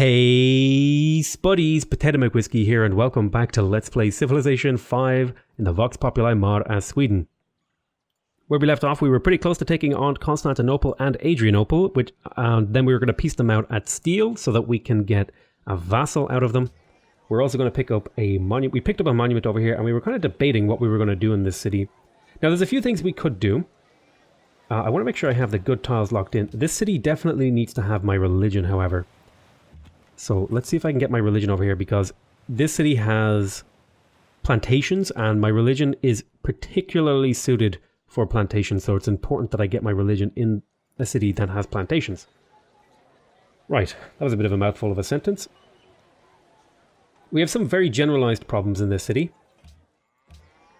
Hey spuddies, Potatomcwhiskey here and welcome back to Let's Play Civilization 5 in the Vox Populi Mod as Sweden. Where we left off, we were pretty close to taking on Constantinople and Adrianople, which then we were going to piece them out at steel so that we can get a vassal out of them. We're also going to pick up a monument. We picked up a monument over here and we were kind of debating what we were going to do in this city. Now there's a few things we could do. I want to make sure I have the good tiles locked in. This city definitely needs to have my religion, however. So let's see if I can get my religion over here, because this city has plantations and my religion is particularly suited for plantations, so it's important that I get my religion in a city that has plantations. Right, that was a bit of a mouthful of a sentence. We have some very generalized problems in this city.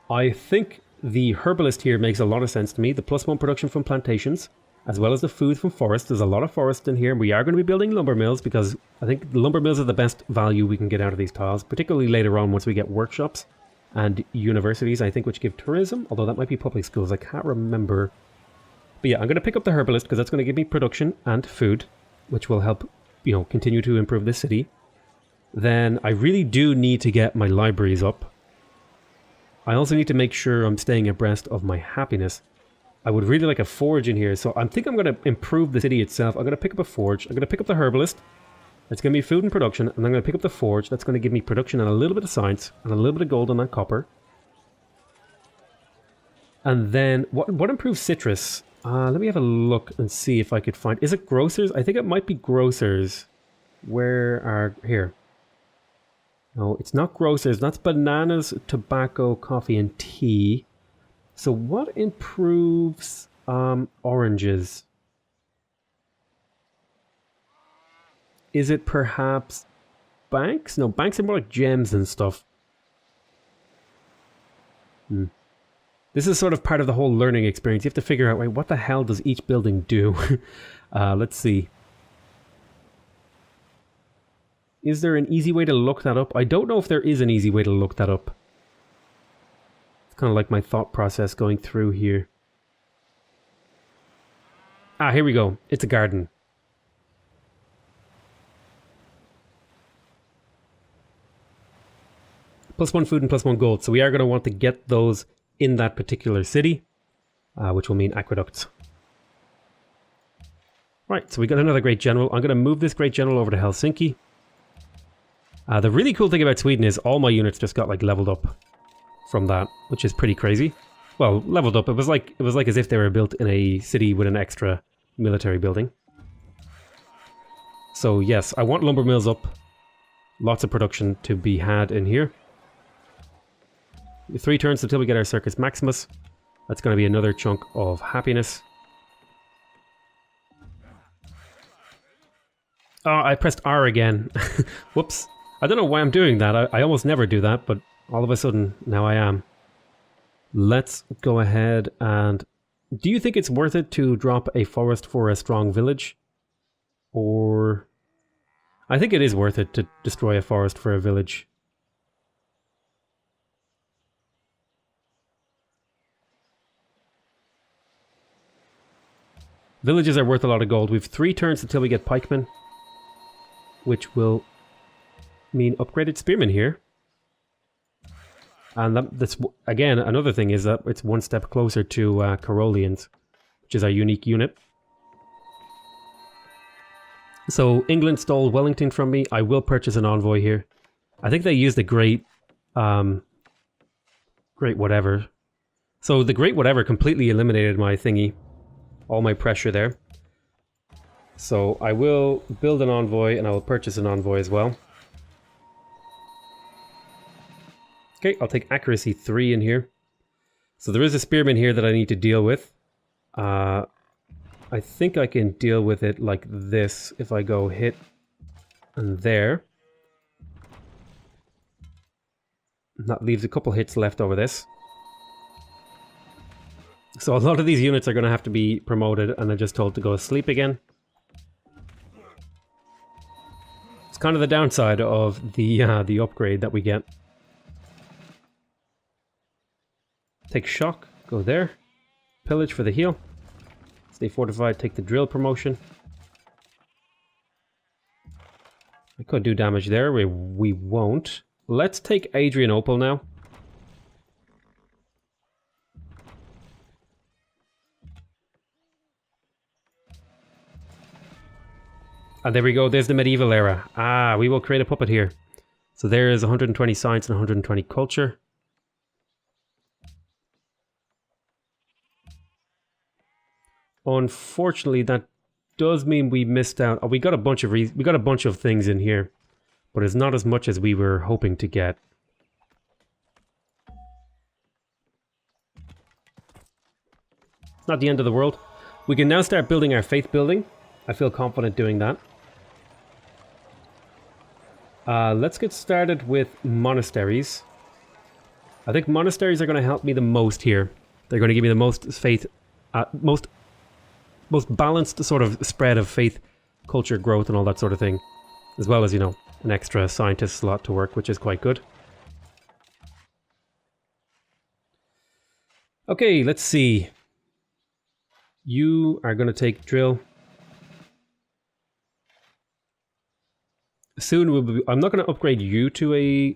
I think the herbalist here makes a lot of sense to me. The +1 production from plantations, as well as the food from forests. There's a lot of forest in here. We are going to be building lumber mills because I think the lumber mills are the best value we can get out of these tiles, particularly later on once we get workshops and universities, I think, which give tourism, although that might be public schools. I can't remember. But yeah, I'm going to pick up the herbalist because that's going to give me production and food, which will help, you know, continue to improve the city. Then I really do need to get my libraries up. I also need to make sure I'm staying abreast of my happiness. I would really like a forge in here, so I think I'm going to improve the city itself. I'm going to pick up a forge. I'm going to pick up the herbalist. That's going to be food and production. And I'm going to pick up the forge. That's going to give me production and a little bit of science. And a little bit of gold on that copper. And then, what improves citrus? Let me have a look and see if I could find... Is it grocers? I think it might be grocers. Where are... Here. No, it's not grocers. That's bananas, tobacco, coffee, and tea. So what improves oranges? Is it perhaps banks? No, banks are more like gems and stuff. This is sort of part of the whole learning experience. You have to figure out, wait, what the hell does each building do? Let's see. Is there an easy way to look that up? I don't know if there is an easy way to look that up. Kind of like my thought process going through here. Ah, here we go. It's a garden. +1 food and +1 gold. So we are going to want to get those in that particular city, which will mean aqueducts. Right, so we got another great general. I'm going to move this great general over to Helsinki. The really cool thing about Sweden is all my units just got like leveled up from that, which is pretty crazy. Well, leveled up. It was like as if they were built in a city with an extra military building. So yes, I want lumber mills up. Lots of production to be had in here. 3 turns until we get our Circus Maximus. That's going to be another chunk of happiness. Oh, I pressed R again. Whoops. I don't know why I'm doing that. I almost never do that, but all of a sudden, now I am. Let's go ahead and... Do you think it's worth it to drop a forest for a strong village? Or... I think it is worth it to destroy a forest for a village. Villages are worth a lot of gold. We've 3 turns until we get pikemen, which will mean upgraded spearmen here. And that's, again, another thing is that it's 1 step closer to Carolians, which is our unique unit. So England stole Wellington from me. I will purchase an envoy here. I think they used the Great Whatever. So the Great Whatever completely eliminated my thingy. All my pressure there. So I will build an envoy and I will purchase an envoy as well. Okay, I'll take accuracy 3 in here. So there is a spearman here that I need to deal with. I think I can deal with it like this if I go hit and there. That leaves a couple hits left over this. So a lot of these units are going to have to be promoted and they're just told to go to sleep again. It's kind of the downside of the upgrade that we get. Take shock, go there. Pillage for the heal. Stay fortified, take the drill promotion. I could do damage there. We won't. Let's take Adrianople now. And there we go. There's the medieval era. Ah, we will create a puppet here. So there is 120 science and 120 culture. Unfortunately, that does mean we missed out. Oh, we got a bunch of things in here, but it's not as much as we were hoping to get. It's not the end of the world. We can now start building our faith building. I feel confident doing that. Let's get started with monasteries. I think monasteries are going to help me the most here. They're going to give me the most faith, most balanced sort of spread of faith, culture, growth, and all that sort of thing. As well as, you know, an extra scientist slot to work, which is quite good. Okay, let's see. You are going to take drill. Soon we'll be, I'm not going to upgrade you to a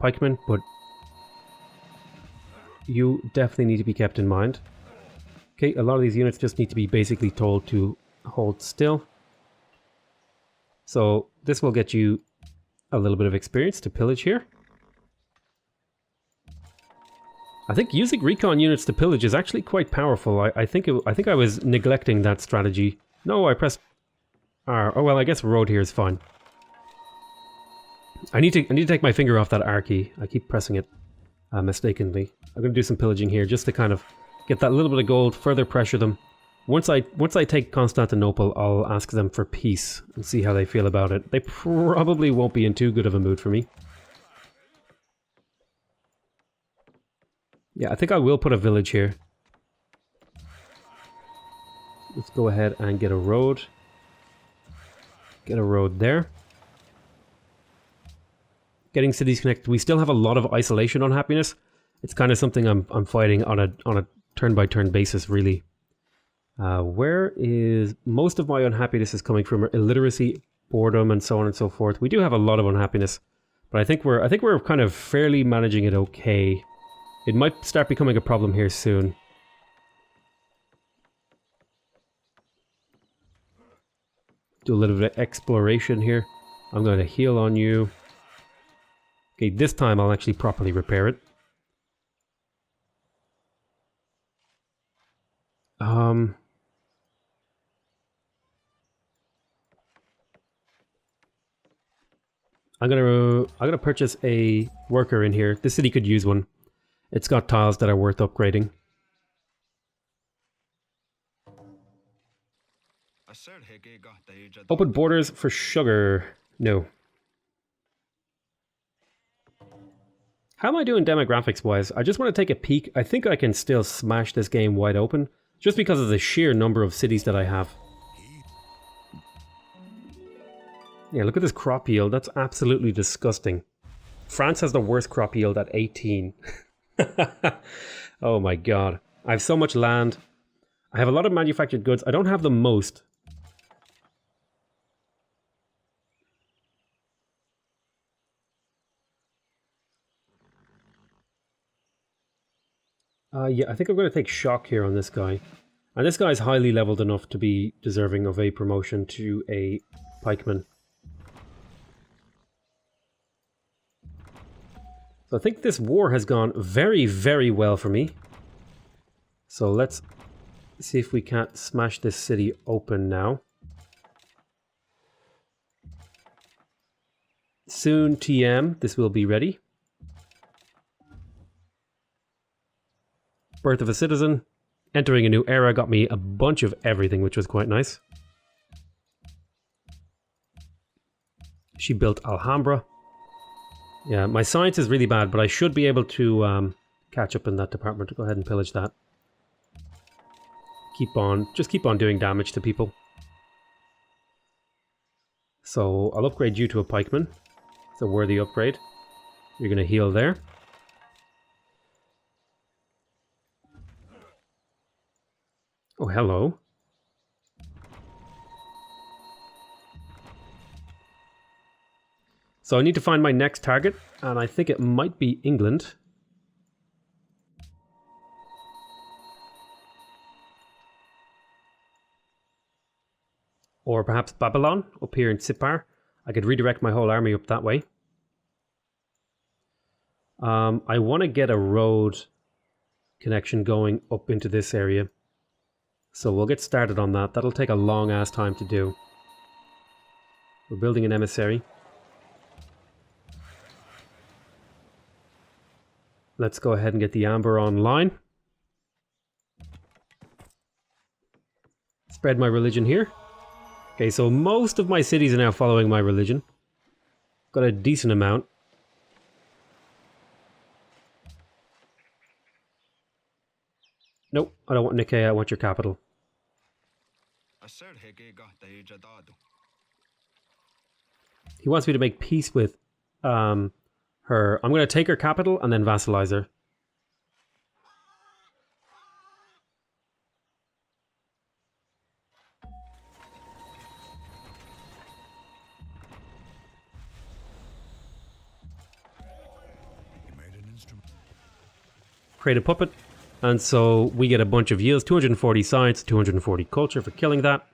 pikeman, but you definitely need to be kept in mind. Okay, a lot of these units just need to be basically told to hold still. So this will get you a little bit of experience to pillage here. I think using recon units to pillage is actually quite powerful. I think I was neglecting that strategy. No, I pressed R. Oh well, I guess road here is fine. I need to take my finger off that R key. I keep pressing it mistakenly. I'm going to do some pillaging here just to kind of get that little bit of gold, further pressure them. Once I take Constantinople, I'll ask them for peace and see how they feel about it. They probably won't be in too good of a mood for me. Yeah, I think I will put a village here. Let's go ahead and get a road. Get a road there. Getting cities connected. We still have a lot of isolation unhappiness. It's kind of something I'm fighting on a turn-by-turn basis, really. Where is most of my unhappiness is coming from? Illiteracy, boredom, and so on and so forth. We do have a lot of unhappiness, but I think we're kind of fairly managing it okay. It might start becoming a problem here soon. Do a little bit of exploration here. I'm going to heal on you. Okay, this time I'll actually properly repair it. I'm gonna purchase a worker in here. This city could use one. It's got tiles that are worth upgrading. Open borders for sugar. No. How am I doing demographics wise? I just want to take a peek. I think I can still smash this game wide open just because of the sheer number of cities that I have. Yeah, look at this crop yield. That's absolutely disgusting. France has the worst crop yield at 18. Oh my god. I have so much land. I have a lot of manufactured goods. I don't have the most. Yeah, I think I'm going to take shock here on this guy. And this guy is highly leveled enough to be deserving of a promotion to a pikeman. So I think this war has gone very, very well for me. So let's see if we can't smash this city open now. Soon TM, this will be ready. Birth of a citizen. Entering a new era got me a bunch of everything, which was quite nice. She built Alhambra. Yeah, my science is really bad, but I should be able to catch up in that department. Go ahead and pillage that. Just keep on doing damage to people. So I'll upgrade you to a pikeman. It's a worthy upgrade. You're going to heal there. Oh, hello. So I need to find my next target, and I think it might be England. Or perhaps Babylon, up here in Sipar. I could redirect my whole army up that way. I want to get a road connection going up into this area. So we'll get started on that. That'll take a long ass time to do. We're building an emissary. Let's go ahead and get the amber online. Spread my religion here. Okay, so most of my cities are now following my religion. Got a decent amount. Nope, I don't want Nikkei, I want your capital. He wants me to make peace with her. I'm going to take her capital and then vassalize her. Create a puppet, and so we get a bunch of yields, 240 science, 240 culture for killing that.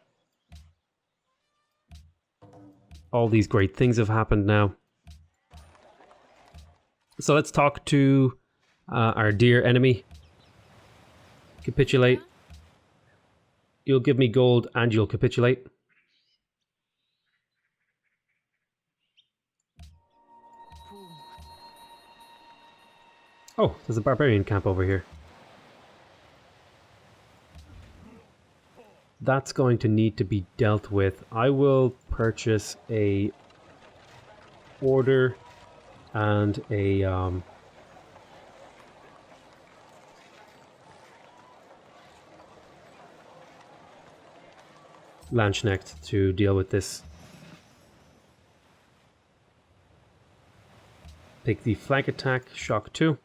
All these great things have happened now. So let's talk to our dear enemy. Capitulate. You'll give me gold and you'll capitulate. Oh, there's a barbarian camp over here. That's going to need to be dealt with. I will purchase a order and a Landsknecht to deal with this. Take the flank attack, shock 2.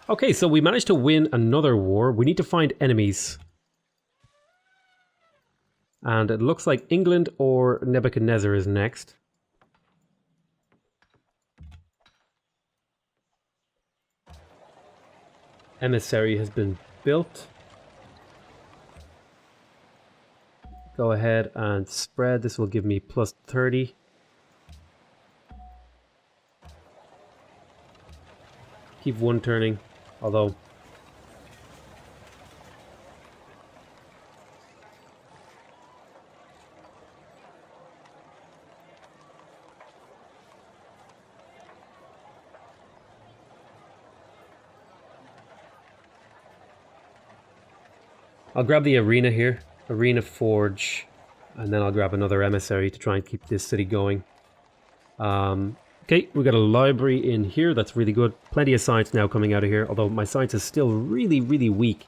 Okay, so we managed to win another war. We need to find enemies. And it looks like England or Nebuchadnezzar is next. Emissary has been built. Go ahead and spread. This will give me plus 30. Keep one turning. Although I'll grab the arena here, arena forge, and then I'll grab another emissary to try and keep this city going. Okay, we got a library in here, that's really good. Plenty of science now coming out of here, although my science is still really, really weak.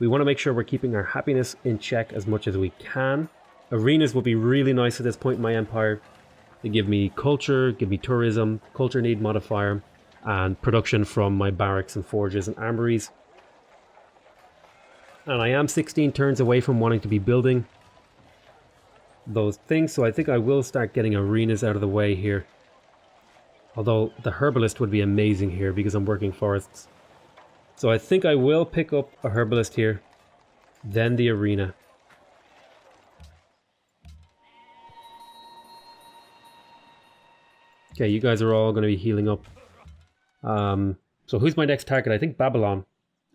We want to make sure we're keeping our happiness in check as much as we can. Arenas will be really nice at this point in my empire. They give me culture, give me tourism, culture need modifier, and production from my barracks and forges and armories. And I am 16 turns away from wanting to be building those things, so I think I will start getting arenas out of the way here. Although the herbalist would be amazing here because I'm working forests. So I think I will pick up a herbalist here, then the arena. Okay, you guys are all going to be healing up. So who's my next target? I think Babylon.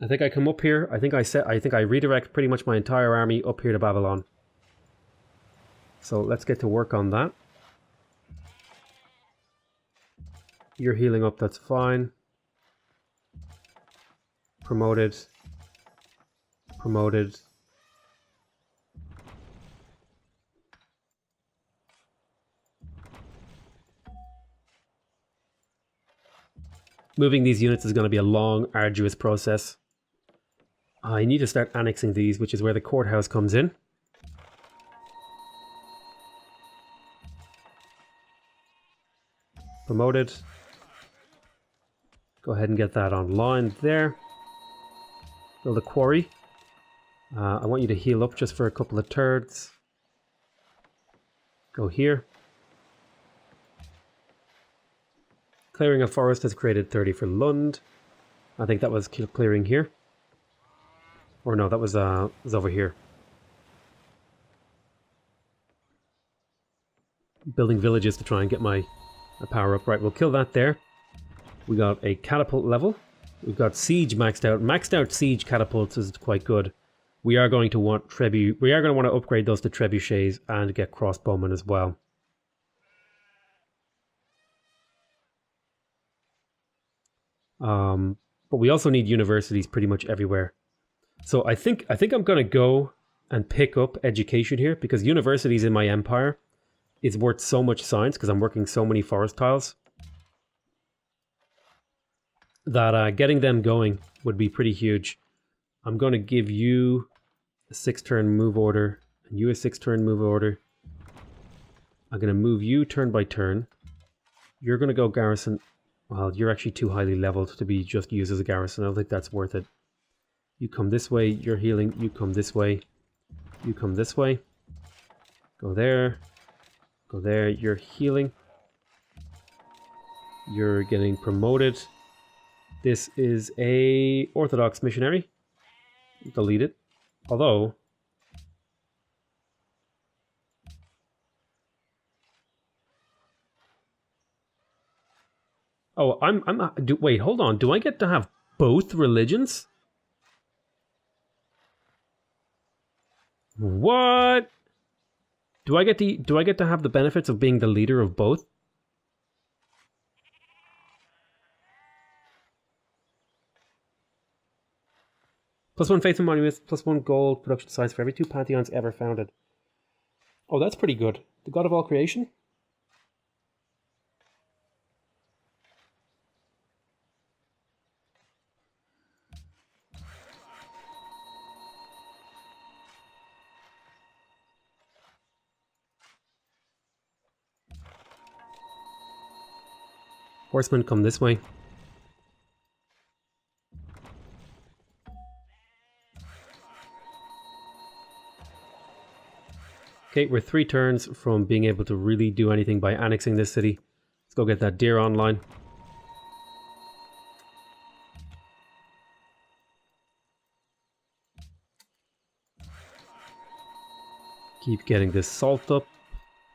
I think I come up here. I think I redirect pretty much my entire army up here to Babylon. So let's get to work on that. You're healing up, that's fine. Promoted. Promoted. Moving these units is going to be a long, arduous process. I need to start annexing these, which is where the courthouse comes in. Promoted. Go ahead and get that online there. Build a quarry. I want you to heal up just for a couple of turns. Go here. Clearing a forest has created 30 for Lund. I think that was clearing here. Or no, that was over here. Building villages to try and get my power up. Right, we'll kill that there. We got a catapult level. We've got siege maxed out. Maxed out siege catapults is quite good. We are going to want we are going to want to upgrade those to trebuchets and get crossbowmen as well. But we also need universities pretty much everywhere. So I think I'm going to go and pick up education here, because universities in my empire is worth so much science, because I'm working so many forest tiles, that getting them going would be pretty huge. I'm going to give you a 6-turn move order, and you a 6-turn move order. I'm going to move you turn by turn. You're going to go garrison. Well, you're actually too highly leveled to be just used as a garrison. I don't think that's worth it. You come this way, you're healing. You come this way. You come this way. Go there. Go there, you're healing. You're getting promoted. This is a Orthodox missionary. Delete it. Although... Oh, wait, hold on. Do I get to have both religions? What? Do I get to have the benefits of being the leader of both? +1 faith and monuments, +1 gold production size for every 2 pantheons ever founded. Oh, that's pretty good. The god of all creation? Horsemen come this way. Okay, we're 3 turns from being able to really do anything by annexing this city. Let's go get that deer online. Keep getting this salt up.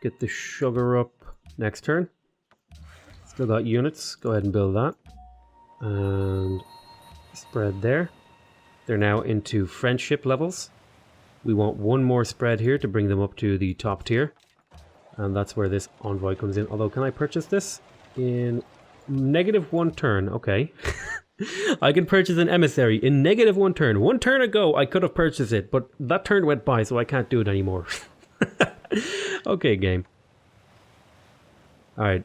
Get the sugar up. Next turn. Still got units. Go ahead and build that. And spread there. They're now into friendship levels. We want 1 more spread here to bring them up to the top tier. And that's where this envoy comes in. Although, can I purchase this? In -1 turn. Okay. I can purchase an emissary in -1 turn. 1 turn ago, I could have purchased it, but that turn went by, so I can't do it anymore. Okay, game. Alright.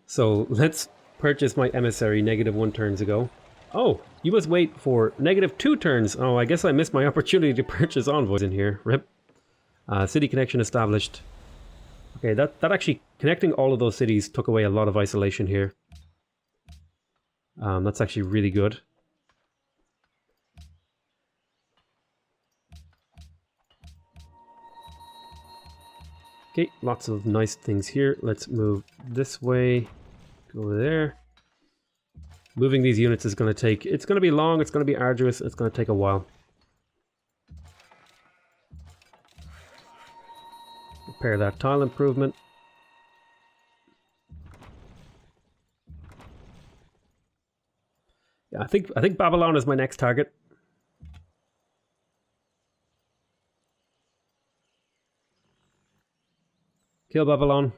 So, let's purchase my emissary -1 turns ago. Oh, you must wait for -2 turns. Oh, I guess I missed my opportunity to purchase envoys in here. Rip. City connection established. Okay, that actually, connecting all of those cities took away a lot of isolation here. That's actually really good. Okay, lots of nice things here. Let's move this way. Go there. Moving these units is going to take... It's going to be long, it's going to be arduous, it's going to take a while. Repair that tile improvement. Yeah, I think Babylon is my next target. Kill Babylon.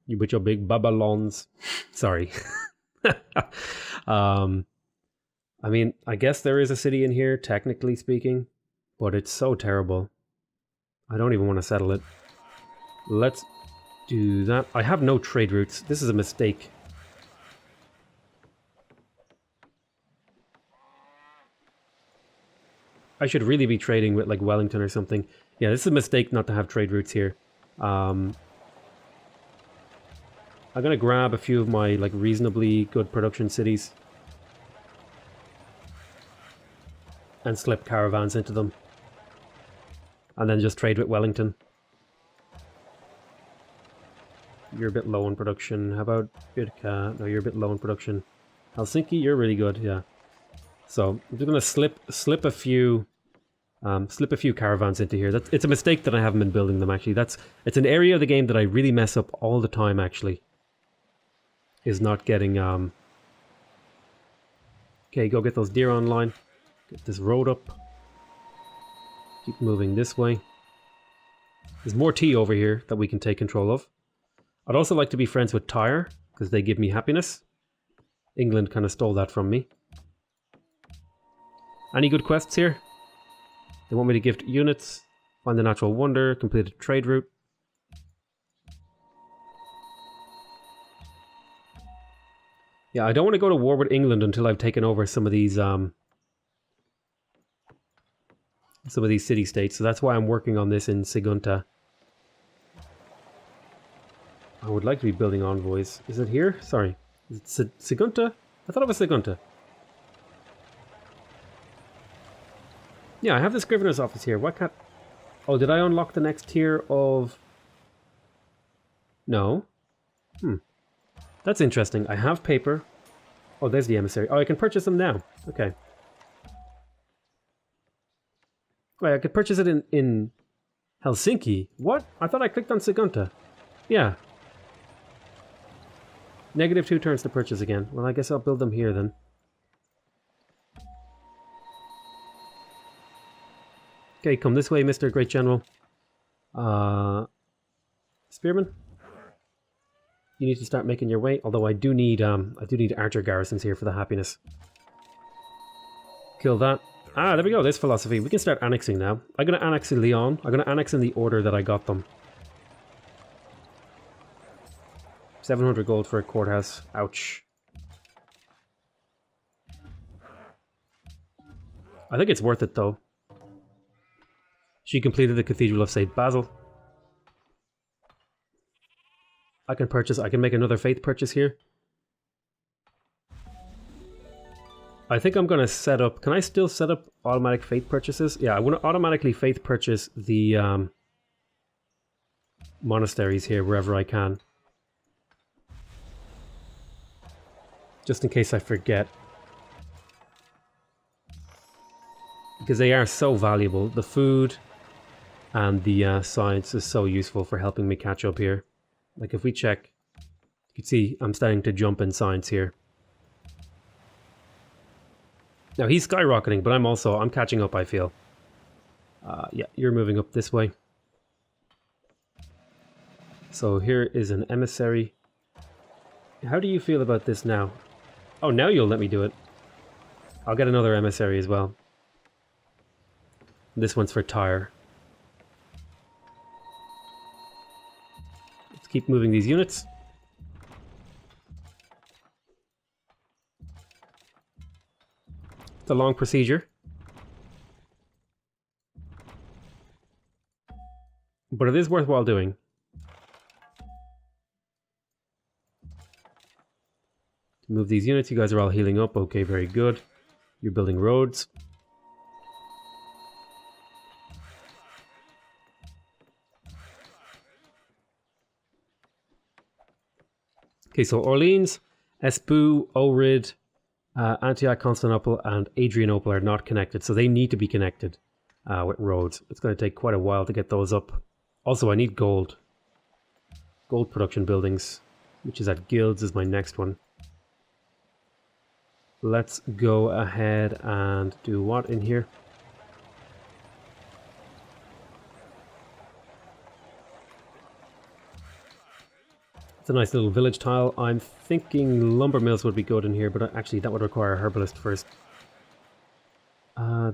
You with your big Babylons. Sorry. I mean, I guess there is a city in here, technically speaking, but it's so terrible. I don't even want to settle it. Let's do that. I have no trade routes. This is a mistake. I should really be trading with like Wellington or something. Yeah, this is a mistake not to have trade routes here. I'm gonna grab a few of my like reasonably good production cities. and slip caravans into them. And then just trade with Wellington. You're a bit low in production. How about Birka? No, you're a bit low in production. Helsinki, you're really good, yeah. So I'm just gonna slip a few caravans into here. It's a mistake that I haven't been building them actually. It's an area of the game that I really mess up all the time actually. Is not getting okay, go get those deer online. Get this road up. Keep moving this way. There's more tea over here that we can take control of. I'd also like to be friends with Tyre, because they give me happiness. England kind of stole that from me. Any good quests here? They want me to gift units, find the natural wonder, complete a trade route. Yeah, I don't want to go to war with England until I've taken over some of these city-states, so that's why I'm working on this in Sigunta. I would like to be building envoys. Is it here? Sorry. Is it Sigunta? I thought it was Sigunta. Yeah, I have the Scrivener's office here. Why can't... Oh, did I unlock the next tier of... No. That's interesting. I have paper. Oh, there's the emissary. Oh, I can purchase them now. Okay. Wait, I could purchase it in Helsinki. What? I thought I clicked on Sigunta. Yeah. -2 turns to purchase again. Well, I guess I'll build them here then. Okay, come this way, Mr. Great General. Spearman? You need to start making your way, although I do need archer garrisons here for the happiness. Kill that. Ah, there we go, there's philosophy. We can start annexing now. I'm going to annex in Lyon. I'm going to annex in the order that I got them. 700 gold for a courthouse. Ouch. I think it's worth it, though. She completed the Cathedral of St. Basil. I can make another faith purchase here. I think I'm going to set up... Can I still set up automatic faith purchases? Yeah, I want to automatically faith purchase the monasteries here wherever I can. Just in case I forget. Because they are so valuable. The food and the science is so useful for helping me catch up here. Like if we check, you can see I'm starting to jump in science here. Now he's skyrocketing, but I'm catching up, I feel. Yeah, you're moving up this way. So here is an emissary. How do you feel about this now? Oh, now you'll let me do it. I'll get another emissary as well. This one's for Tyre. Let's keep moving these units. It's a long procedure. But it is worthwhile doing. Move these units. You guys are all healing up. Okay, very good. You're building roads. Okay, so Orleans, Espoo, Ohrid, Antioch, Constantinople, and Adrianople are not connected, so they need to be connected with roads. It's going to take quite a while to get those up. Also, I need gold. Gold production buildings, which is at Guilds, is my next one. Let's go ahead and do what in here? It's a nice little village tile. I'm thinking lumber mills would be good in here, but actually that would require a herbalist first.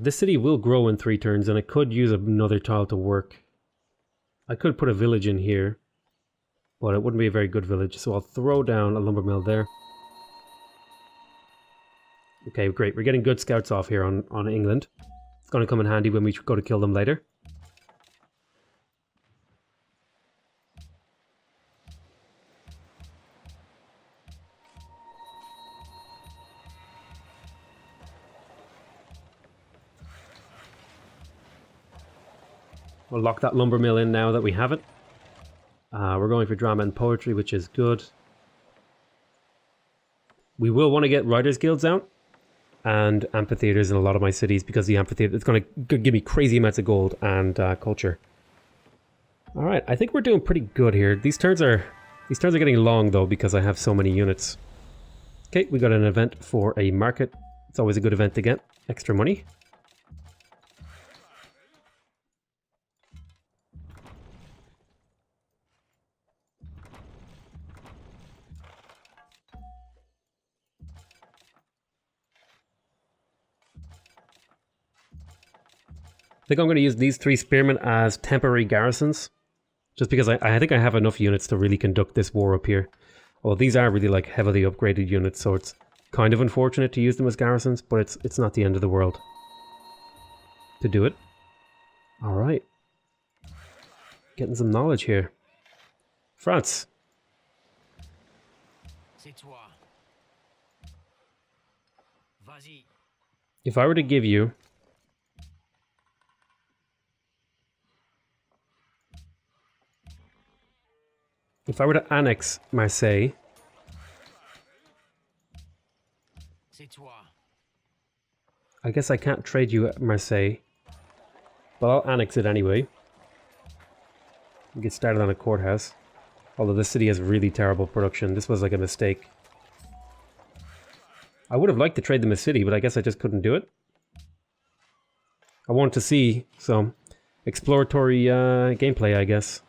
This city will grow in 3 turns, and I could use another tile to work. I could put a village in here, but it wouldn't be a very good village, so I'll throw down a lumber mill there. Okay, great. We're getting good scouts off here on England. It's going to come in handy when we go to kill them later. We'll lock that lumber mill in now that we have it. We're going for drama and poetry, which is good. We will want to get writers' guilds out and amphitheaters in a lot of my cities, because the amphitheater, it's going to give me crazy amounts of gold and culture. All right, I think we're doing pretty good here. These turns are getting long though, because I have so many units. Okay, we got an event for a market. It's always a good event to get extra money. I think I'm going to use these 3 spearmen as temporary garrisons, just because I think I have enough units to really conduct this war up here. Well, these are really like heavily upgraded units, so it's kind of unfortunate to use them as garrisons, but it's not the end of the world to do it. All right, getting some knowledge here. France. If I were to give you if I were to annex Marseille, I guess I can't trade you at Marseille, but I'll annex it anyway. Get started on a courthouse. Although this city has really terrible production. This was like a mistake. I would have liked to trade them a city, but I guess I just couldn't do it. I wanted to see some exploratory gameplay, I guess.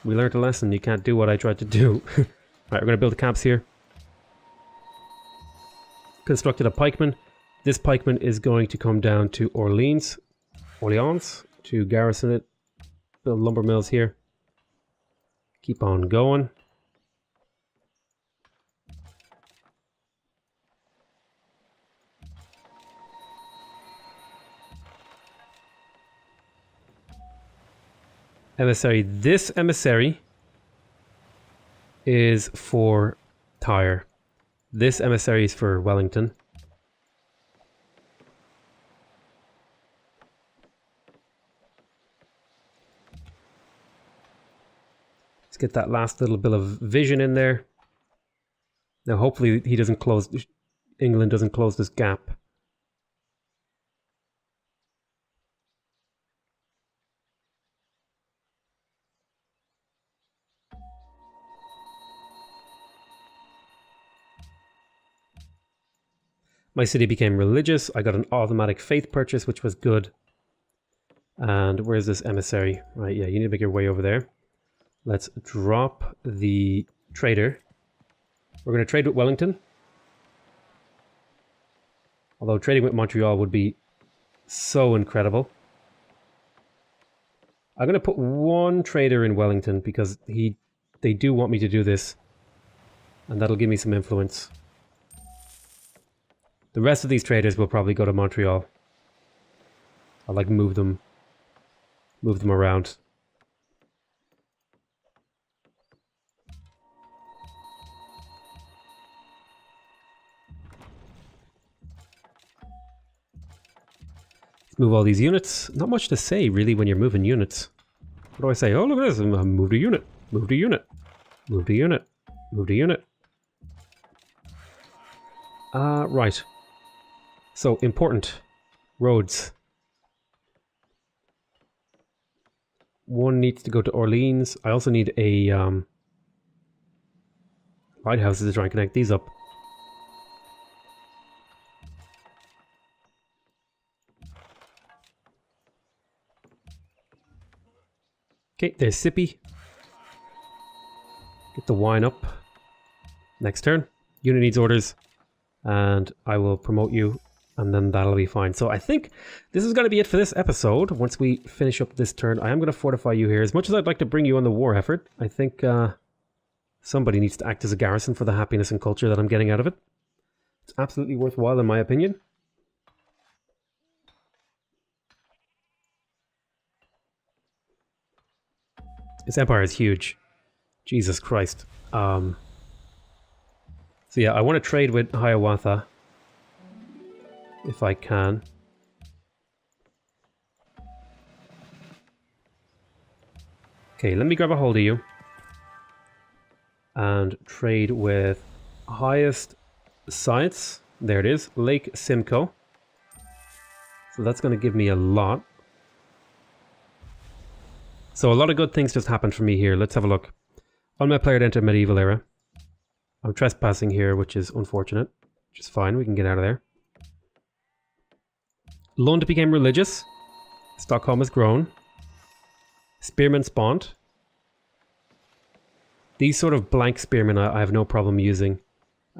We learned a lesson. You can't do what I tried to do. Right, we're going to build camps here. Constructed a pikeman. This pikeman is going to come down to Orleans to garrison it. Build lumber mills here. Keep on going. Emissary. This emissary is for Tyre. This emissary is for Wellington. Let's get that last little bit of vision in there. Now hopefully he doesn't close, England doesn't close this gap. My city became religious. I got an automatic faith purchase, which was good. And where's this emissary? Right, yeah, you need to make your way over there. Let's drop the trader. We're going to trade with Wellington. Although trading with Montreal would be so incredible. I'm going to put one trader in Wellington because they do want me to do this. And that'll give me some influence. The rest of these traders will probably go to Montreal. I'll like move them around. Let's move all these units. Not much to say really when you're moving units. What do I say? Oh, look at this. Move a unit. Move a unit. Move a unit. Move a unit. Right. So, important. Roads. One needs to go to Orleans. I also need a lighthouses to try and connect these up. Okay, there's Sippy. Get the wine up. Next turn. Unit needs orders. And I will promote you. And then that'll be fine. So I think this is going to be it for this episode. Once we finish up this turn, I am going to fortify you here. As much as I'd like to bring you on the war effort, I think somebody needs to act as a garrison for the happiness and culture that I'm getting out of it. It's absolutely worthwhile in my opinion. This empire is huge. Jesus Christ. So yeah, I want to trade with Hiawatha. If I can. Okay, let me grab a hold of you. And trade with highest science. There it is, Lake Simcoe. So that's going to give me a lot. So a lot of good things just happened for me here. Let's have a look. On my player to enter medieval era. I'm trespassing here, which is unfortunate. Which is fine, we can get out of there. Lund became religious. Stockholm has grown. Spearmen spawned. These sort of blank spearmen I have no problem using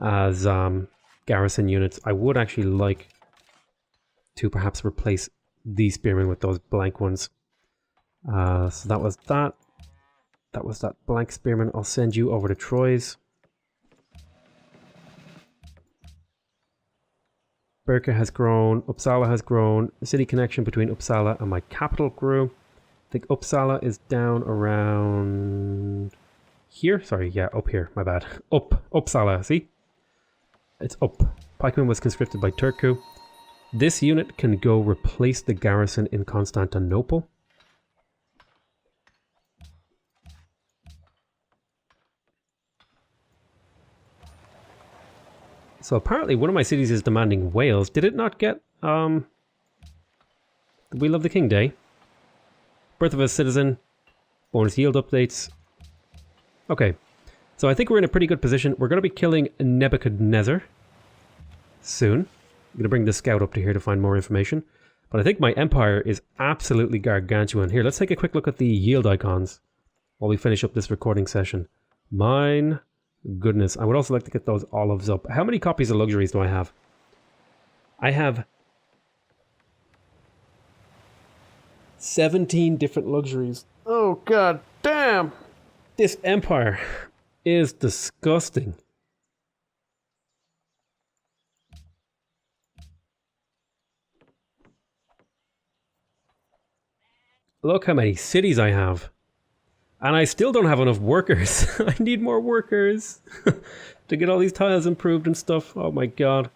as garrison units. I would actually like to perhaps replace these spearmen with those blank ones. So that was that. That was that blank spearman. I'll send you over to Troy's. Birka has grown. Uppsala has grown. The city connection between Uppsala and my capital grew. I think Uppsala is down around here. Sorry, yeah, up here. My bad. Uppsala, see? It's up. Pikeman was conscripted by Turku. This unit can go replace the garrison in Constantinople. So apparently one of my cities is demanding Wales. Did it not get the Wheel of the King Day? Birth of a citizen. Bonus yield updates. Okay. So I think we're in a pretty good position. We're going to be killing Nebuchadnezzar soon. I'm going to bring the scout up to here to find more information. But I think my empire is absolutely gargantuan. Here, let's take a quick look at the yield icons while we finish up this recording session. Mine... Goodness, I would also like to get those olives up. How many copies of luxuries do I have? I have 17 different luxuries. Oh, god damn! This empire is disgusting. Look how many cities I have. And I still don't have enough workers. I need more workers to get all these tiles improved and stuff. Oh my god.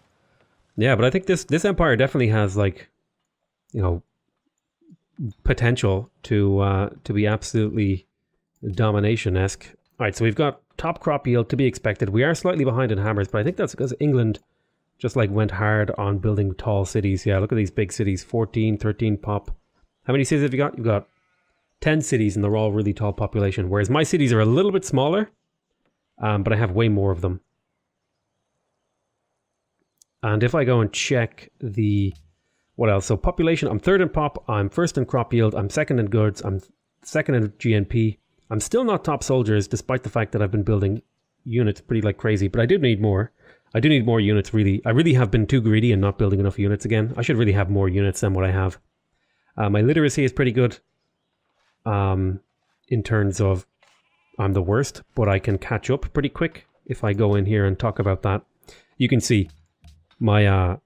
Yeah, but I think this empire definitely has, like, you know, potential to be absolutely domination-esque. Alright, so we've got top crop yield to be expected. We are slightly behind in hammers, but I think that's because England just, like, went hard on building tall cities. Yeah, look at these big cities. 14, 13 pop. How many cities have you got? You've got 10 cities and they're all really tall population, whereas my cities are a little bit smaller, but I have way more of them. And if I go and check the... what else? So population, I'm third in pop, I'm first in crop yield, I'm second in goods, I'm second in GNP. I'm still not top soldiers, despite the fact that I've been building units pretty like crazy, but I do need more. I do need more units, really. I really have been too greedy and not building enough units again. I should really have more units than what I have. My literacy is pretty good. In terms of I'm the worst, but I can catch up pretty quick if I go in here and talk about that. You can see my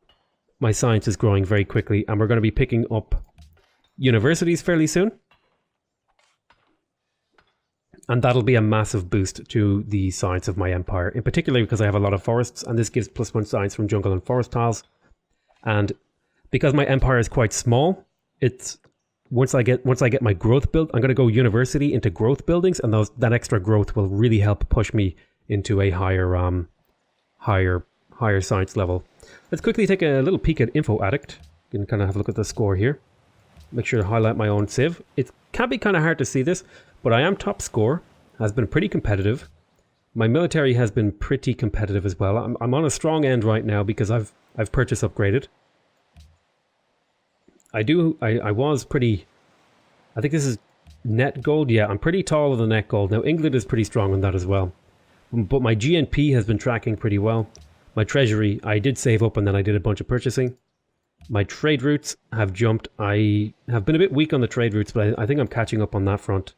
my science is growing very quickly, and we're going to be picking up universities fairly soon. And that'll be a massive boost to the science of my empire, in particular because I have a lot of forests, and this gives +1 science from jungle and forest tiles. And because my empire is quite small, it's once I get my growth built, I'm going to go university into growth buildings, and that extra growth will really help push me into a higher higher science level. Let's quickly take a little peek at Info Addict. You can kind of have a look at the score here. Make sure to highlight my own civ. It can be kind of hard to see this, but I am top score. Has been pretty competitive. My military has been pretty competitive as well. I'm on a strong end right now because I've purchase upgraded. I was pretty... I think this is net gold. Yeah, I'm pretty tall on the net gold. Now, England is pretty strong on that as well. But my GNP has been tracking pretty well. My treasury, I did save up and then I did a bunch of purchasing. My trade routes have jumped. I have been a bit weak on the trade routes, but I think I'm catching up on that front.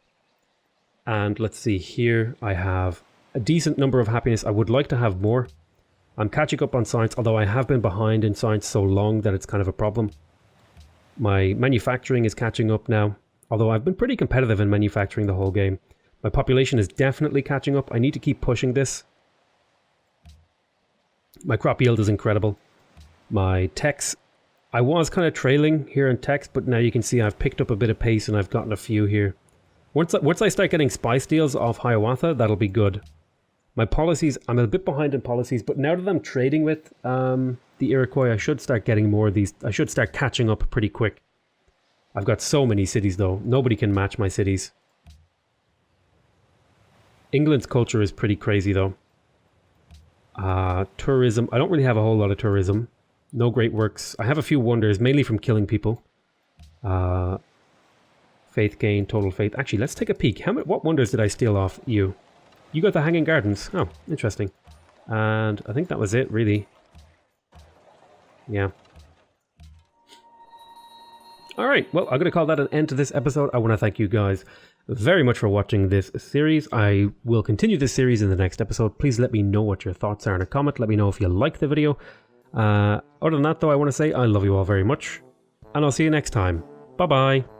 And let's see here. I have a decent number of happiness. I would like to have more. I'm catching up on science, although I have been behind in science so long that it's kind of a problem. My manufacturing is catching up now, although I've been pretty competitive in manufacturing the whole game. My population is definitely catching up. I need to keep pushing this. My crop yield is incredible. My techs, I was kind of trailing here in techs, but now you can see I've picked up a bit of pace and I've gotten a few here. Once I start getting spice deals off Hiawatha, that'll be good. My policies, I'm a bit behind in policies, but now that I'm trading with the Iroquois, I should start getting more of these. I should start catching up pretty quick. I've got so many cities though. Nobody can match my cities. England's culture is pretty crazy though. Tourism. I don't really have a whole lot of tourism. No great works. I have a few wonders, mainly from killing people. Faith gain, total faith. Actually, let's take a peek. What wonders did I steal off you? You got the Hanging Gardens. Oh, interesting. And I think that was it, really. Yeah. Alright, well, I'm going to call that an end to this episode. I want to thank you guys very much for watching this series. I will continue this series in the next episode. Please let me know what your thoughts are in a comment. Let me know if you like the video. Other than that, though, I want to say I love you all very much. And I'll see you next time. Bye-bye.